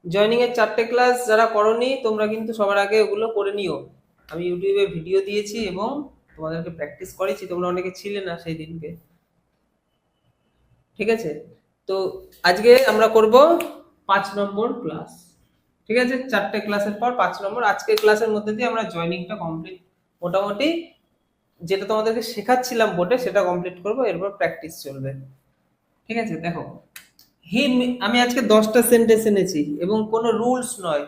Joining এর 4টে class যারা করনি তোমরা কিন্তু সবার আগে ওগুলো করে নিও। আমি ইউটিউবে ভিডিও দিয়েছি এবং তোমাদেরকে প্র্যাকটিস করেছি, তোমরা অনেকে ছিলে না সেই দিনকে। ঠিক আছে, তো আজকে আমরা করব 5 নম্বর ক্লাস। ঠিক আছে, 4টে ক্লাসের পর 5 নম্বর। আজকের ক্লাসের মধ্যে দিয়ে আমরা জয়নিংটা কমপ্লিট, মোটামুটি যেটা তোমাদেরকে শেখাচ্ছিলাম বোর্ডে সেটা কমপ্লিট করব, এরপর প্র্যাকটিস চলবে। ঠিক আছে, দেখো হি, আমি আজকে 10টা সেন্টেন্স এনেছি এবং কোনো রুলস নয়।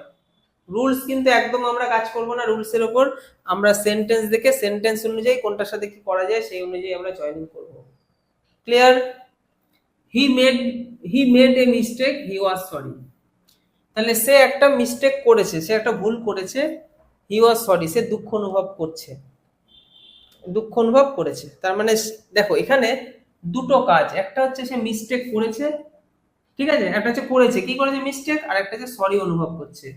রুলস কিন্তু একদম আমরা কাজ করব না, রুলসের ওপর আমরা সেন্টেন্স দেখে সেন্টেন্স অনুযায়ী কোনটার সাথে কি করা যায় সেই অনুযায়ী আমরা জয়েনিং করব। Clear? He made a mistake, he was sorry. তাহলে সে একটা মিস্টেক করেছে, সে একটা ভুল করেছে। হি ওয়াজ সরি, সে দুঃখ অনুভব করছে, দুঃখ অনুভব করেছে। তার মানে দেখো এখানে দুটো কাজ, একটা হচ্ছে সে মিস্টেক করেছে, ঠিক আছে, একটা হচ্ছে করেছে, কি করেছে মিস্টেক, আর একটা হচ্ছে সরি অনুভব করছে।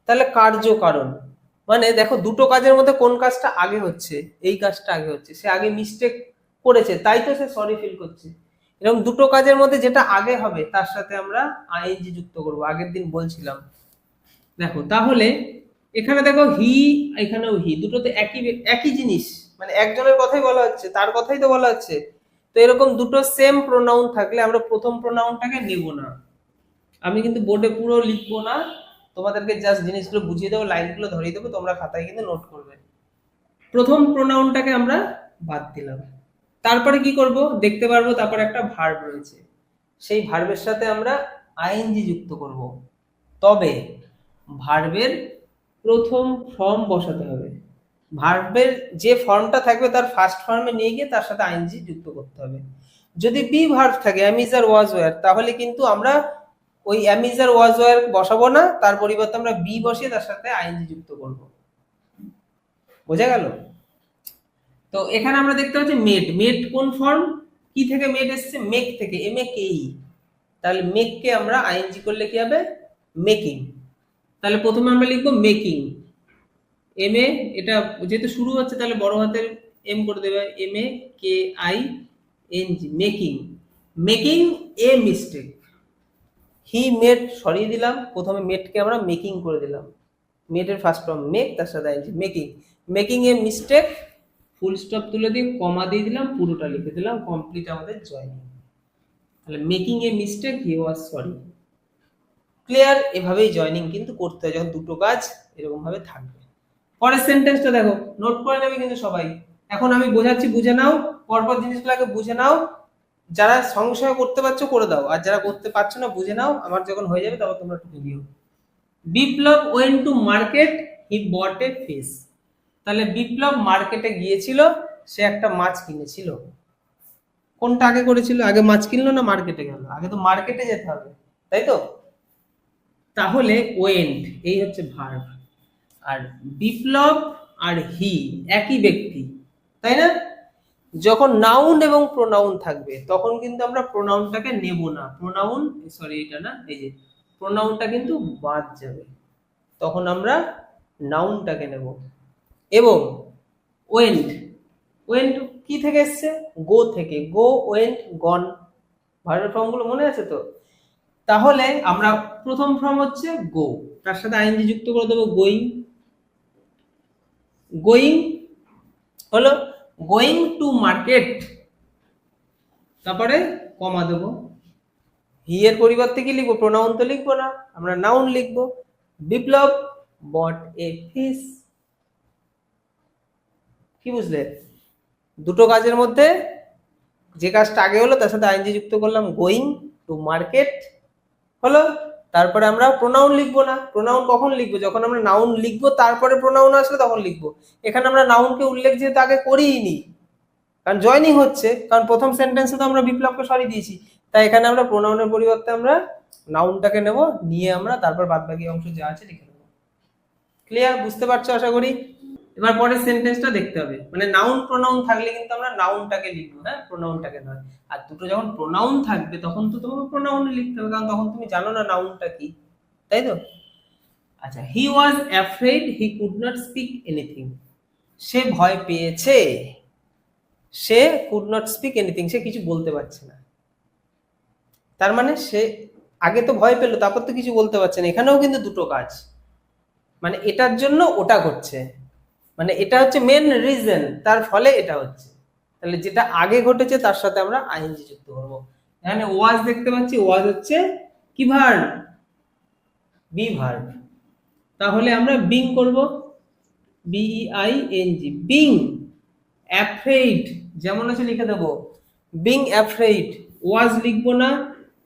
তাহলে কার্য কারণ, মানে দেখো দুটো কাজের মধ্যে কোন কাজটা আগে হচ্ছে, এই কাজটা আগে হচ্ছে, সে আগে মিস্টেক করেছে তাই তো সে সরি ফিল করছে। এরকম দুটো কাজের মধ্যে যেটা আগে হবে তার সাথে আমরা আইএনজি যুক্ত করব, আগের দিন বলছিলাম। দেখো তাহলে এখানে দেখো হি, এখানেও হি, দুটোতে একই একই জিনিস, মানে একজনের কথাই বলা হচ্ছে, তার কথাই তো বলা হচ্ছে। তো এরকম দুটো সেম প্রোনাউন থাকলে আমরা প্রথম প্রোনাউনটাকে নেব না। আমি কিন্তু বোর্ডে পুরো লিখবো না, তোমাদেরকে জাস্ট জিনিসগুলো বুঝিয়ে দেবো, লাইনগুলো ধরিয়ে দেবো, তোমরা খাতায় কিন্তু নোট করবে। প্রথম প্রোনাউনটাকে আমরা বাদ দিলাম। তারপরে কি করব দেখতে পারবো, তারপরে একটা ভার্ব রয়েছে, সেই ভার্বের সাথে আমরা আইএনজি যুক্ত করব। তবে ভার্বের প্রথম ফর্ম বসাতে হবে, ভার্বের যে ফর্মটা থাকবে তার ফার্স্ট ফর্মে নিয়ে গিয়ে তার সাথে আইএনজি যুক্ত করতে হবে। যদি বি ভার্ব থাকে am is R was wire, তাহলে কিন্তু আমরা ওই am is R was wire বসাবো না, তার পরিবর্তে আমরা বি বসিয়ে তার সাথে আইএনজি যুক্ত করব। বোঝা গেল? তো এখানে আমরা দেখতে পাচ্ছি মেড, মেড কোন ফর্ম, কি থেকে মেড এসছে, মেক থেকে, এম এ কে ই। তাহলে মেক কে আমরা আইএনজি করলে কি হবে, মেকিং। তাহলে প্রথমে আমরা লিখবো মেকিং, এম এ, এটা যেহেতু শুরু হচ্ছে তাহলে বড় হাতের এম করে দেবে, M A K I N G, making, making a mistake. He made সরিয়ে দিলাম, প্রথমে মেডকে আমরা মেকিং করে দিলাম, মেডের ফার্স্ট ফর্ম মেক, তার সাথে ING, making, making a mistake, full stop তুলে দিয়ে কমা দিয়ে দিলাম, পুরোটা লিখে দিলাম, কমপ্লিট আমাদের জয়েনিং। তাহলে making a mistake, he was sorry. Clear? এভাবেই জয়েনিং কিন্তু করতে হয় যখন দুটো কাজ এরকম ভাবে থাকবে। পরের সেন্টেন্সটা দেখো, নোট করে নেবে কিন্তু সবাই। এখন আমি বোঝাচ্ছি, বুঝে নাও, পরপর জিনিসগুলোকে বুঝে নাও। যারা সংশয় করতে পারছো করে দাও, আর যারা করতে পারছো না বুঝে নাও, আমার যখন হয়ে যাবে তখন তোমরা টুকে দিও। Biplab went to market, he bought a fish. তাহলে বিপ্লব মার্কেটে গিয়েছিল, সে একটা মাছ কিনেছিল। কোনটা আগে করেছিল, আগে মাছ কিনলো না মার্কেটে গেল? আগে তো মার্কেটে যেতে হবে, তাই তো? তাহলে ওয়েন্ট এই হচ্ছে ভার্ব, আর বিপ্লব আর হি একই ব্যক্তি, তাই না? যখন নাউন এবং প্রোনাউন থাকবে তখন কিন্তু আমরা প্রোনাউনটাকে নেব না, প্রোনাউন, সরি এটা না, এই যে প্রোনাউনটা কিন্তু বাদ যাবে, তখন আমরা নাউনটাকে নেব। এবং ওয়েন্ট, ওয়েন্ট কি থেকে এসছে, গো থেকে, গো ওয়েন্ট গন, ভার্বের ফর্মগুলো মনে আছে তো? তাহলে আমরা প্রথম ফর্ম হচ্ছে গো, তার সাথে আইএনজি যুক্ত করে দেবো, গোয়িং, গোয়িং হলো গোয়িং টু মার্কেট, তারপরে কমা দেবো। হি এর পরিবর্তে কি লিখবো, প্রোনাউন তো লিখবো না, আমরা নাউন লিখবো, বিপ্লব বট এ ফিশ। কি বুঝলে? দুটো কাজের মধ্যে যে কাজটা আগে হলো তার সাথে আইএনজি যুক্ত করলাম, গোয়িং টু মার্কেট হলো। তারপরে আমরা প্রোনাউন লিখবো না, প্রোনাউন কখন লিখবো, যখন আমরা নাউন লিখবো তারপরে প্রোনাউন আসলে তখন লিখবো। এখানে আমরা নাউনকে উল্লেখ যেহেতু আগে করিনি, কারণ জয়নিং হচ্ছে, কারণ প্রথম সেন্টেন্সে তো আমরা বিপ্লবকে সরিয়ে দিয়েছি, তাই এখানে আমরা প্রোনাউনের পরিবর্তে আমরা নাউনটাকে নেব, নিয়ে আমরা তারপর বাদ বাকি অংশ যা আছে লিখে নেবো। ক্লিয়ার? বুঝতে পারছো আশা করি। এবার পরের সেন্টেন্সটা দেখতে হবে, মানে নাউন প্রোনাউন থাকলে কিন্তু আমরা নাউনটাকে লিখবো, হ্যাঁ, প্রোনাউনটাকে নয়। আর দুটো যখন প্রোনাউন থাকবে তখন তো তোমাকে প্রোনাউন লিখতে হবে, কারণ তখন তুমি জানো না নাউনটা কি, তাই তো? আচ্ছা, he was afraid, he could not speak anything. সে ভয় পেয়েছে, সে কুড নট স্পিক এনিথিং, সে কিছু বলতে পারছে না। তার মানে সে আগে তো ভয় পেলো, তারপর তো কিছু বলতে পারছে না। এখানেও কিন্তু দুটো কাজ, মানে এটার জন্য ওটা করছে, মানে এটা হচ্ছে মেন রিজন, তার ফলে এটা হচ্ছে। তাহলে যেটা আগে ঘটেছে তার সাথে আমরা আইএনজি যুক্ত করবো। এখানে ওয়াজ দেখতে পাচ্ছি, ওয়াজ হচ্ছে কি ভার্ব? Be verb. তাহলে আমরা বিং করব, বিইআইএনজি, বিং অ্যাফ্রেইড যেমন আছে লিখে দেবো বিং অ্যাফ্রেইড। ওয়াজ লিখবো না,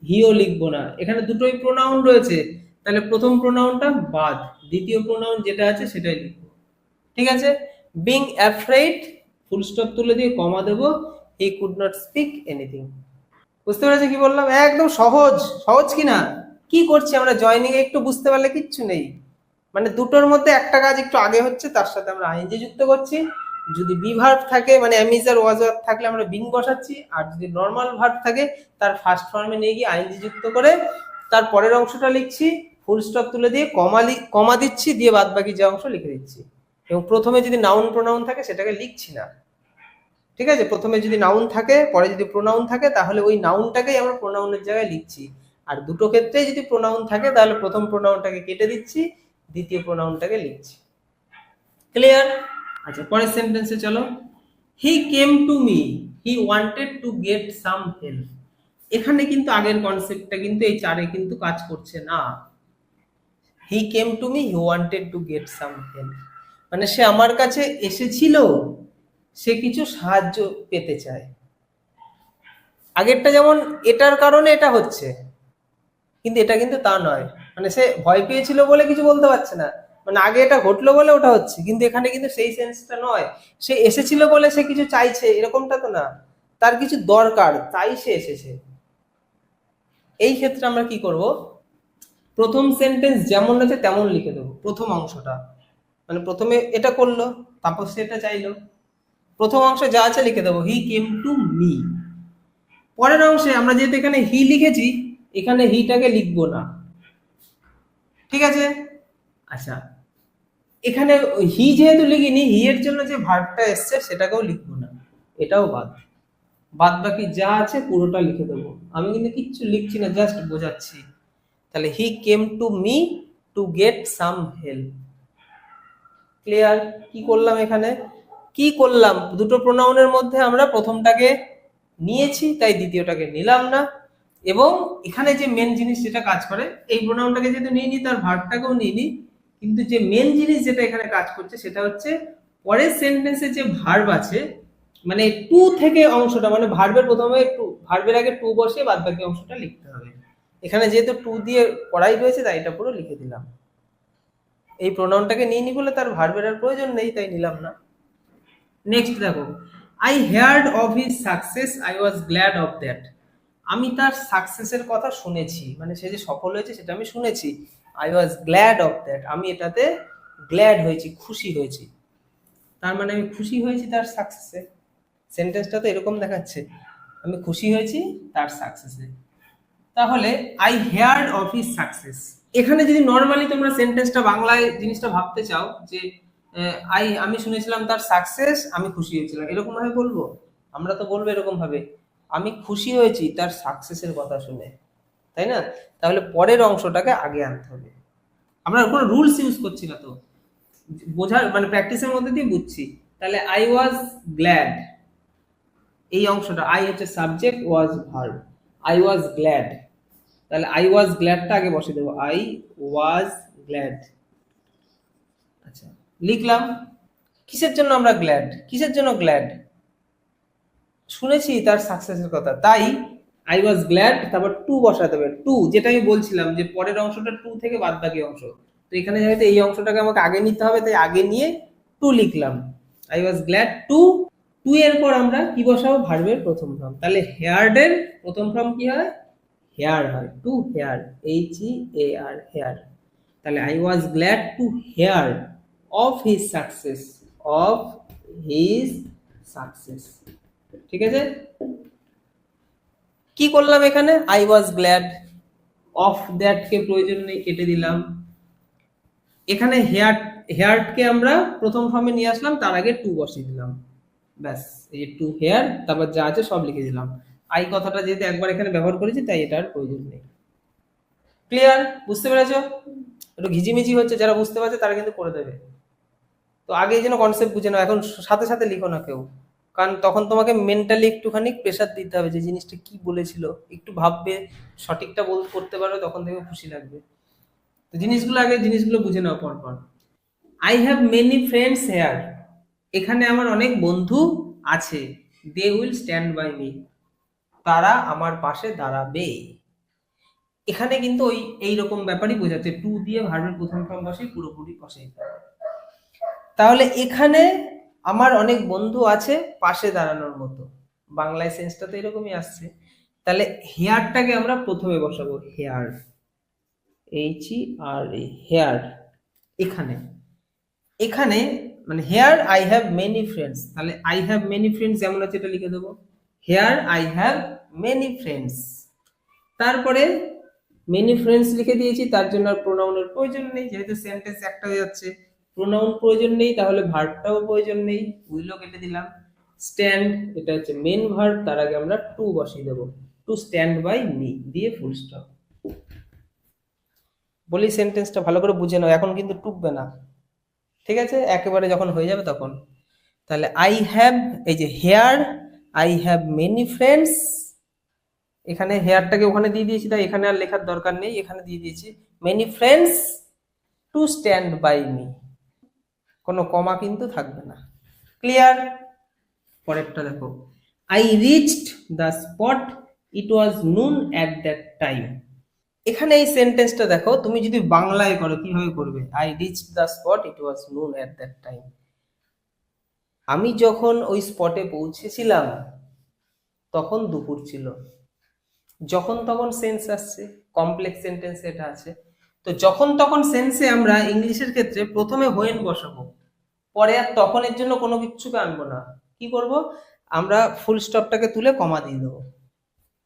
হিও লিখবো না, এখানে দুটোই প্রোনাউন রয়েছে, তাহলে প্রথম প্রোনাউনটা বাদ, দ্বিতীয় প্রোনাউন যেটা আছে সেটাই লিখবো। ঠিক আছে, বিং অ্যাফ্রেইড ফুল স্টপ তুলে দিয়ে কমা দেবো, হি কুড নট স্পিক এনিথিং। বুঝতে পেরেছে কি বললাম? একদম সহজ, সহজ কি না? কি করছি আমরা জয়নিং এ একটু বুঝতে পারলে কিচ্ছু নেই, মানে দুটোর মধ্যে একটা কাজ একটু আগে হচ্ছে, তার সাথে আমরা আইএনজি যুক্ত করছি। যদি বি ভার্ব থাকে মানে অ্যামিজ আর ওয়াজ ভার্ব থাকলে আমরা বিং বসাচ্ছি, আর যদি নর্মাল ভার্ব থাকে তার ফার্স্ট ফর্মে নিয়ে গিয়ে আইএনজি যুক্ত করে তার পরের অংশটা লিখছি, ফুল স্টপ তুলে দিয়ে কমা দিচ্ছি, দিয়ে বাদ বাকি যে অংশ লিখে দিচ্ছি। এবং প্রথমে যদি নাউন প্রোনাউন থাকে সেটাকে লিখছি না। ঠিক আছে, প্রথমে যদি নাউন থাকে পরে যদি প্রোনাউন থাকে তাহলে ওই নাউনটাকেই আমরা প্রোনাউনের জায়গায় লিখছি, আর দুটো ক্ষেত্রেই যদি প্রোনাউন থাকে তাহলে প্রথম প্রোনাউনটাকে কেটে দিচ্ছি, দ্বিতীয় প্রোনাউনটাকে লিখছি। ক্লিয়ার? আচ্ছা, পরের সেন্টেন্সে চলো। He came to me, he wanted to get some help. এখানে কিন্তু আগের কনসেপ্টটা কিন্তু এই চারে কিন্তু কাজ করছে না। He came to me, he wanted to get some help, মানে সে আমার কাছে এসেছিল, সে কিছু সাহায্য পেতে চায়। আগেরটা যেমন এটার কারণে এটা হচ্ছে, কিন্তু এটা কিন্তু তা নয়, মানে সে ভয় পেয়েছিল বলে কিছু বলতে পারছে না, মানে আগে এটা ঘটলো বলে ওটা হচ্ছে, কিন্তু এখানে কিন্তু সেই সেন্সটা নয়। সে এসেছিল বলে সে কিছু চাইছে এরকমটা তো না, তার কিছু দরকার তাই সে এসেছে। এই ক্ষেত্রে আমরা কি করব, প্রথম সেন্টেন্স যেমন আছে তেমন লিখে দেবো, প্রথম অংশটা, মানে প্রথমে এটা করলো তারপর সে এটা চাইলো, প্রথম অংশে যা আছে লিখে দেবো, হি কেম টু মি। পরের অংশে আমরা যেহেতু এখানে হি লিখেছি, এখানে হিটাকে লিখবো না। ঠিক আছে, আচ্ছা, এখানে হি যেহেতু লিখিনি, হি এর জন্য যে ভার্বটা এসছে সেটাকেও লিখবো না, এটাও বাদ। বাদ বাকি যা আছে পুরোটা লিখে দেবো, আমি কিন্তু কিচ্ছু লিখছি না, জাস্ট বোঝাচ্ছি। তাহলে he came to me to get some help. Clear? কি করলাম এখানে, কি করলাম, দুটো প্রোনাউনের মধ্যে আমরা প্রথমটাকে নিয়েছি তাই দ্বিতীয়টাকে নিলাম না, এবং এখানে যে মেন জিনিস যেটা কাজ করে, এই প্রোনাউনটাকে যেহেতু নিয়ে নি তার ভার্বটাকেও নিয়ে নি, কিন্তু যে মেন জিনিস যেটা এখানে কাজ করছে সেটা হচ্ছে পরের সেন্টেন্সে যে ভার্ব আছে, মানে টু থেকে অংশটা, মানে ভার্বের প্রথমে টু, ভার্বের আগে টু বসে বাদ বাকি অংশটা লিখতে হবে। এখানে যেহেতু টু দিয়ে করাই রয়েছে তাই এটা পুরো লিখে দিলাম। এই প্রোনাউনটাকে নিয়ে নি বলে তার ভার্বের আর প্রয়োজন নেই, তাই নিলাম না। নেক্সট দেখো, I heard of his success, I was glad of that. আমি তার সাকসেসের কথা শুনেছি, মানে সে যে সফল হয়েছে সেটা আমি শুনেছি। I was glad of that, আমি এটাতে গ্ল্যাড হয়েছি, খুশি হয়েছি। তার মানে আমি খুশি হয়েছি তার সাকসেসে। সেন্টেন্সটা তো এরকম দেখাচ্ছে, আমি খুশি হয়েছি তার সাকসেসে। তাহলে I heard of his success, এখানে যদি নর্মালি তোমরা সেন্টেন্সটা বাংলায় জিনিসটা ভাবতে চাও যে আমি শুনেছিলাম তার সাকসেস, আমি খুশি হয়েছিলাম, এরকম ভাবে বলবো? আমরা তো বলবো এরকম ভাবে, আমি খুশি হয়েছি তার সাকসেসের কথা শুনে, তাই না? তাহলে পরের অংশটাকে আগে আনতে হবে। আমরা কোনো রুলস ইউজ করছি না তো, বোঝার মানে প্র্যাকটিসের মধ্যে দিয়ে বুঝছি। তাহলে আই ওয়াজ গ্ল্যাড, এই অংশটা, আই হচ্ছে subject, was verb, I was glad, তাহলে আই ওয়াজ গ্ল্যাডটা আগে বসে দেবো, আই ওয়াজ গ্ল্যাড। আচ্ছা, লিখলাম। কিসের জন্য আমরা গ্ল্যাড, কিসের জন্য গ্ল্যাড? শুনেছি তার সাকসেসের কথা, তাই আই ওয়াজ গ্ল্যাড, তারপর টু বসাতে হবে। টু, যেটা আমি বলছিলাম যে পরের অংশটা টু থেকে বাদ বাকি অংশ, তো এখানে যেহেতু এই অংশটাকে আমাকে আগে নিতে হবে তাই আগে নিয়ে টু লিখলাম, I was glad to. To এর পর আমরা কি বসাবো, ভার্বের প্রথম ফর্ম। তাহলে হেয়ার্ড এর প্রথম ফর্ম কি হয়, হেয়ার হয়, টু হেয়ার, HEAR, হেয়ার। তাহলে I was glad to hear of his success, of his success. ঠিক আছে, কি করলাম এখানে, I was glad, of that কে প্রয়োজন নেই, কেটে দিলাম। এখানে হেয়ারকে আমরা প্রথম ফর্মে নিয়ে আসলাম, তার আগে টু বসিয়ে দিলাম, ব্যাস। এই যে টু হেয়ার, তারপর যা আছে সব লিখে দিলাম। আই কথাটা যেহেতু একবার এখানে ব্যবহার করেছি তাই এটার প্রয়োজন নেই। ক্লিয়ার? বুঝতে পেরেছো? একটু ঘিজিমিজি হচ্ছে, যারা বুঝতে পারছে তারা কিন্তু করে দেবে। তো আগে যেন কনসেপ্ট বুঝে নাও, এখন সাথে সাথে লিখো না কেউ, কারণ তখন তোমাকে মেন্টালি একটুখানি প্রেশার দিতে হবে যে জিনিসটা কি বলেছিল, একটু ভাববে, সঠিকটা করতে পারো, তখন থেকে খুশি লাগবে। তো জিনিসগুলো বুঝে নাও পর পর। I have many friends here, এখানে আমার অনেক বন্ধু আছে। They will stand by me, তারা আমার পাশে দাঁড়াবে। এখানে কিন্তু ওই এইরকম ব্যাপারই বোঝাচ্ছে, টু দিয়ে ভার্বের প্রথম ফর্ম বসে পুরোপুরি বসে। তাহলে এখানে আমার অনেক বন্ধু আছে পাশে দাঁড়ানোর মতো, বাংলায় সেন্সটা তো এরকমই আসছে। তাহলে হেয়ারটাকে আমরা প্রথমে বসাবো, হেয়ার, HER, হেয়ার। এখানে এখানে মানে here I have many friends, তাহলে আই হ্যাভ মেনি ফ্রেন্ডস যেমন আছে এটা লিখে দেবো, here I have many friends. তারপরে মেনি ফ্রেন্ডস লিখে দিয়েছি, তার জন্য আর প্রোনাউনের প্রয়োজন নেই, যেহেতু সেন্টেন্স একটা হয়ে যাচ্ছে, প্রোনাউন প্রয়োজন নেই, তাহলে ভার্বটাও প্রয়োজন নেই, উইলও কেটে দিলাম। স্ট্যান্ড, এটা হচ্ছে মেন ভার্ব, তার আগে আমরা টু বসিয়ে দেবো, টু স্ট্যান্ড বাই মি দিয়ে ফুল স্টপ। বলি সেন্টেন্সটা ভালো করে বুঝে নাও, এখন কিন্তু টুকবে না, ঠিক আছে? একেবারে যখন হয়ে যাবে তখন। তাহলে আই হ্যাভ, এই যে here, I have many friends, এখানে হেয়ারটাকে ওখানে দিয়ে দিয়েছি, তাই এখানে আর লেখার দরকার নেই, এখানে দিয়ে দিয়েছি many friends to stand by me, কোনো কমা কিন্তু থাকবে না। ক্লিয়ার? পরেরটা দেখো, I reached the spot, it was noon at that time. এখানে এই সেন্টেন্সটা দেখো, তুমি যদি বাংলায় করো কিভাবে করবে, I reached the spot, it was noon at that time. আমি যখন ওই স্পটে পৌঁছেছিলাম তখন দুপুর ছিল। যখন তখন সেন্স আসছে, কমপ্লেক্স সেন্টেন্স এটা আছে। তো যখন তখন সেন্সে আমরা ইংলিশের ক্ষেত্রে প্রথমে হোয়েন বসাবো, পরে আর তখনের জন্য কোনো কিছুকে আনবো না। কি করব, আমরা ফুল স্টপটাকে তুলে কমা দিয়ে দেবো,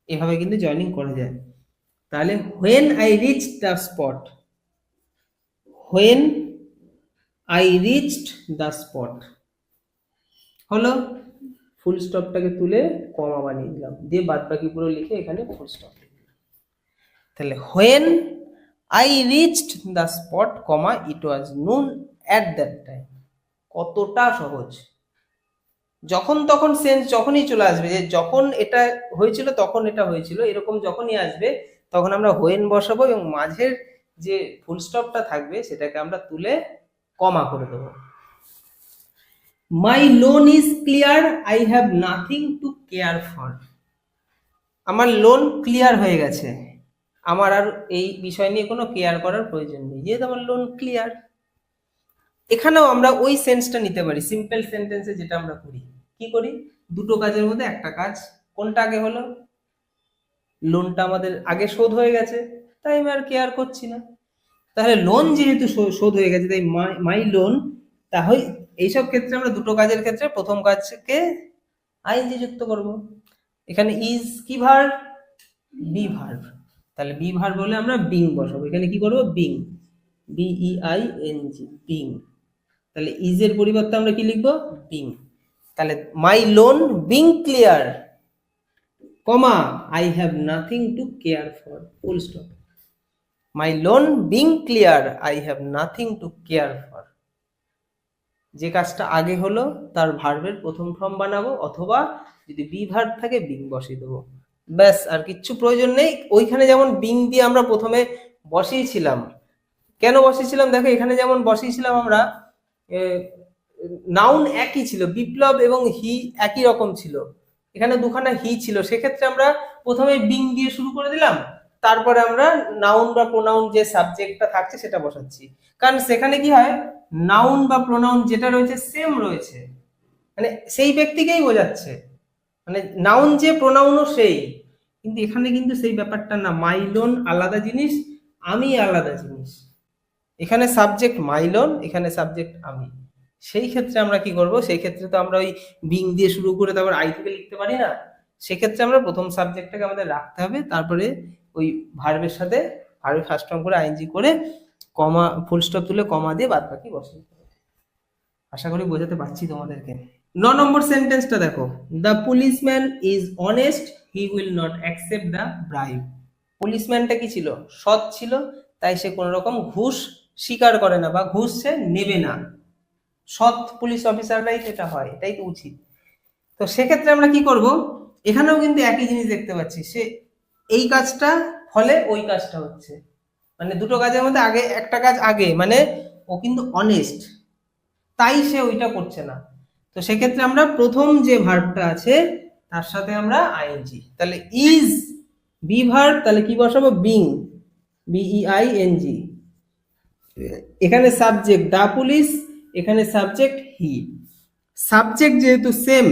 এভাবে কিন্তু জয়েনিং করা যায়। তাহলে when I reach the spot, when I reached the spot হলো, ফুল স্টপটাকে তুলে কমা বানিয়ে দিলাম, দিয়ে বাদ বাকি পুরো লিখে এখানে ফুল স্টপ। তাহলে when I reached the spot comma it was noon at that time. কতটা সহজ! যখন তখন সেন্স যখনই চলে আসবে, যে যখন এটা হয়েছিল তখন এটা হয়েছিল, এরকম যখনই আসবে তখন আমরা হোয়েন বসাবো এবং মাঝের যে ফুল স্টপটা থাকবে সেটাকে আমরা তুলে কমা করে দেবো। My loan is clear, I have nothing to care for. আমার লোন ক্লিয়ার হয়ে গেছে, আমার আর এই বিষয় নিয়ে কোনো কেয়ার করার প্রয়োজন নেই, যেহেতু আমার লোন ক্লিয়ার। এখানেও আমরা ওই সেন্সটা নিতে পারি, সিম্পল সেন্টেন্সে যেটা আমরা করি, কি করি, দুটো কাজের মধ্যে একটা কাজ, কোনটা আগে হলো, লোনটা আমাদের আগে শোধ হয়ে গেছে, তাই আমি আর কেয়ার করছি না। তাহলে লোন যেহেতু শোধ হয়ে গেছে, তাই মাই লোন, তাহলে এইসব ক্ষেত্রে আমরা দুটো কাজের ক্ষেত্রে প্রথম কাজকে আইএনজি যুক্ত করব। এখানে ইজ কি ভার্ব, বি ভার্ব, তাহলে বি ভার্ব বলে আমরা বিং বসাবো, এখানে কি করব, বিং, BEING, বিং। তাহলে ইজ এর পরিবর্তে আমরা কি লিখবো, বিং। তাহলে মাই loan being clear, comma I have nothing to care for, full stop. My loan being clear, I have nothing to care for. যে কাজটা আগে হলো তার ভার্বের প্রথম ফর্ম বানাবো, অথবা যদি বি ভার্ব থাকে বিং বসিয়ে দেবো, ব্যাস, আর কিচ্ছু প্রয়োজন নেই। ওইখানে যেমন বিং দিয়ে আমরা প্রথমে বসিয়েছিলাম, কেন বসিয়েছিলাম দেখো, এখানে যেমন বসিয়েছিলাম আমরা, নাউন একই ছিল, বিপ্লব এবং হি একই রকম ছিল, এখানে দুখানা হি ছিল, সেক্ষেত্রে আমরা প্রথমে বিং দিয়ে শুরু করে দিলাম, তারপরে আমরা নাউন বা প্রোনাউন যে সাবজেক্টটা থাকছে সেটা বসাচ্ছি। কারণ সেখানে কি হয়, নাউন বা প্রোনাউন যেটা রয়েছে সেম রয়েছে, মানে সেই ব্যক্তিকেই বোঝাচ্ছে, মানে নাউন যে প্রোনাউনও সেই, কিন্তু এখানে কিন্তু সেই ব্যাপারটা না, মাইলোন আলাদা জিনিস, আমি আলাদা জিনিস। এখানে সাবজেক্ট মাইলোন, এখানে সাবজেক্ট আমি। সেই ক্ষেত্রে আমরা কি করব, সেই ক্ষেত্রে তো আমরা ওই বিং দিয়ে শুরু করে তারপর আই থেকে লিখতে পারি না, সেক্ষেত্রে আমরা প্রথম সাবজেক্টটাকে আমাদের রাখতে হবে, তারপরে ওই ভার্বের সাথে ভার্বের ফার্স্ট ফর্ম করে আইএনজি করে কমা ফুল স্টপ তুলে কমা দিয়ে বাদ বাকি বসে দিতে হবে। আশা করি বোঝাতে পারছি তোমাদেরকে। 9 নম্বর সেন্টেন্সটা দেখো, the policeman is honest, he will not accept the bribe. পুলিশম্যানটা কি ছিল, সৎ ছিল, তাই সে কোনো রকম ঘুষ স্বীকার করে না বা ঘুষ সে নেবে না। সৎ পুলিশ অফিসাররাই যেটা হয়, এটাই তো উচিত। তো সেক্ষেত্রে আমরা কি করব, এখানেও কিন্তু একই জিনিস দেখতে পাচ্ছি, সে এই কাজটা ফলে ওই কাজটা হচ্ছে, মানে দুটো কাজের মধ্যে আগে একটা কাজ আগে, মানে ও কিন্তু অনেস্ট, তাই সে ওইটা করছে না। তো সেক্ষেত্রে আমরা প্রথম যে ভার্বটা আছে তার সাথে আমরা আইএনজি, তাহলে ইজ বি ভার্ব, তাহলে কি বসাবো, বিং, বিইআইএনজি। এখানে সাবজেক্ট দা পুলিশ, এখানে সাবজেক্ট হি। সাবজেক্ট যেহেতু সেম,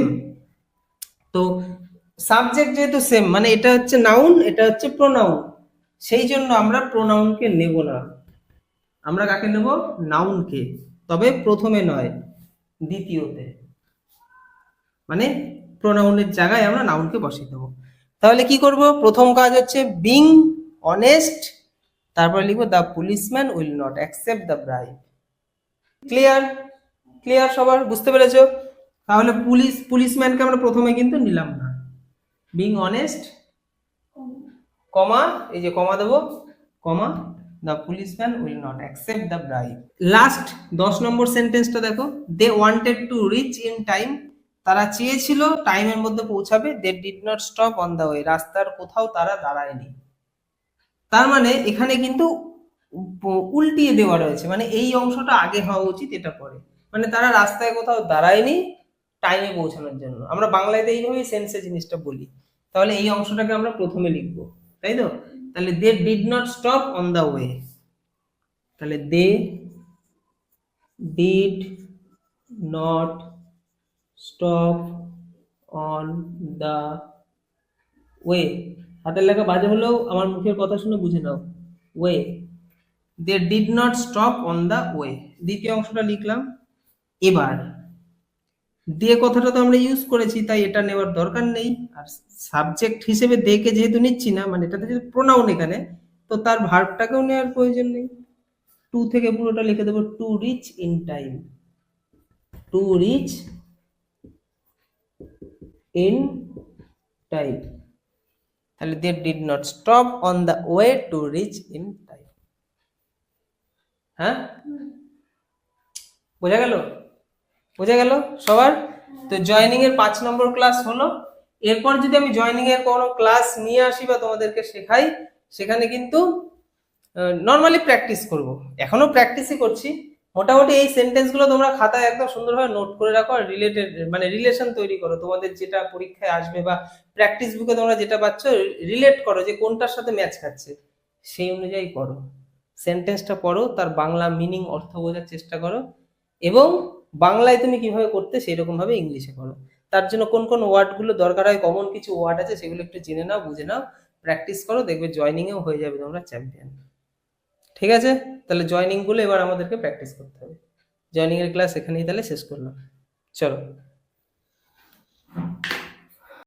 তো সাবজেক্ট যেহেতু সেম মানে এটা হচ্ছে নাউন, এটা হচ্ছে প্রোনাউন, সেই জন্য আমরা প্রোনাউনকে নেব না। আমরা কাকে নেব, নাউনকে, তবে প্রথমে নয়, দ্বিতীয়তে, মানে প্রোনাউনের জায়গায় আমরা নাউনকে বসিয়ে দেবো। তাহলে কি করব, প্রথম কাজ হচ্ছে বিং অনেস্ট, তারপরে লিখবো the policeman will not accept the bribe. Clear? Clear সবার, বুঝতে পেরেছো? তাহলে পুলিশম্যানকে আমরা প্রথমে কিন্তু নিলাম না, বিং অনেস্ট, কমা, এই যে কমা দেবো, comma, the policeman will not accept the bribe. Last 10 নম্বর সেন্টেন্সটা দেখো, they wanted to reach in time, তারা চেয়েছিল টাইমের মধ্যে পৌঁছাবে, they did not stop on the way, রাস্তার কোথাও তারা দাঁড়ায়নি। তার মানে এখানে কিন্তু উল্টিয়ে দেওয়া রয়েছে, মানে এই অংশটা আগে হওয়া উচিত, এটা পরে, মানে তারা রাস্তায় কোথাও দাঁড়ায়নি টাইমে পৌঁছানোর জন্য। আমরা বাংলাতে এইভাবেই সেন্সে জিনিসটা বলি, তাহলে এই অংশটাকে আমরা প্রথমে লিখবো, তাই তো? তাহলে they did not stop on the way, তাহলে they did not stop on the way, হাতের লেখা বাজে হলেও আমার মুখের কথা শুনে বুঝে নাও, way, they did not stop on the way. দ্বিতীয় অংশটা লিখলাম। এবার দে কথাটা তো আমরা ইউজ করেছি, তাই এটা নেওয়ার দরকার নেই, আর সাবজেক্ট হিসেবে দে কে যেহেতু নিচ্ছি না, মানে এটাতে যেহেতু প্রোনাউন এখানে, তো তার ভার্বটাকেও নেওয়ার প্রয়োজন নেই। টু থেকে পুরোটা লিখে দেবো, to reach in time, to reach in time, তাহলে they did not stop on the way to reach in time. হ্যাঁ, বোঝা গেল? বোঝা গেল সবার? তো জয়েনিং এর 5 নম্বর ক্লাস হলো। এরপর যদি আমি জয়েনিং এর কোনো ক্লাস নিয়ে আসি বা তোমাদেরকে শেখাই, সেখানে কিন্তু নর্মালি প্র্যাকটিস করব, এখনো প্র্যাকটিসই করছি। মোটামুটি এই সেন্টেন্সগুলো তোমরা খাতায় একদম সুন্দরভাবে নোট করে রাখো, আর রিলেটেড মানে রিলেশন তৈরি করো, তোমাদের যেটা পরীক্ষায় আসবে বা প্র্যাকটিস বুকে তোমরা যেটা পাচ্ছ রিলেট করো যে কোনটার সাথে ম্যাচ খাচ্ছে, সেই অনুযায়ী করো। সেন্টেন্সটা পড়ো, তার বাংলা মিনিং অর্থ বোঝার চেষ্টা করো, এবং বাংলায় তুমি কিভাবে করতে সেই রকম ভাবে ইংলিশে করো। তার জন্য কোন কোন ওয়ার্ডগুলো দরকার হয়, কমন কিছু ওয়ার্ড আছে, সেগুলো একটু জেনে নাও, বুঝে নাও, প্র্যাকটিস করো, দেখবে জয়েনিং এও হয়ে যাবে তোমরা চ্যাম্পিয়ন। ঠিক আছে? তাহলে জয়েনিং গুলো এবার আমাদেরকে প্র্যাকটিস করতে হবে। জয়েনিং এর ক্লাস এখানেই তাহলে শেষ করলাম, চলো।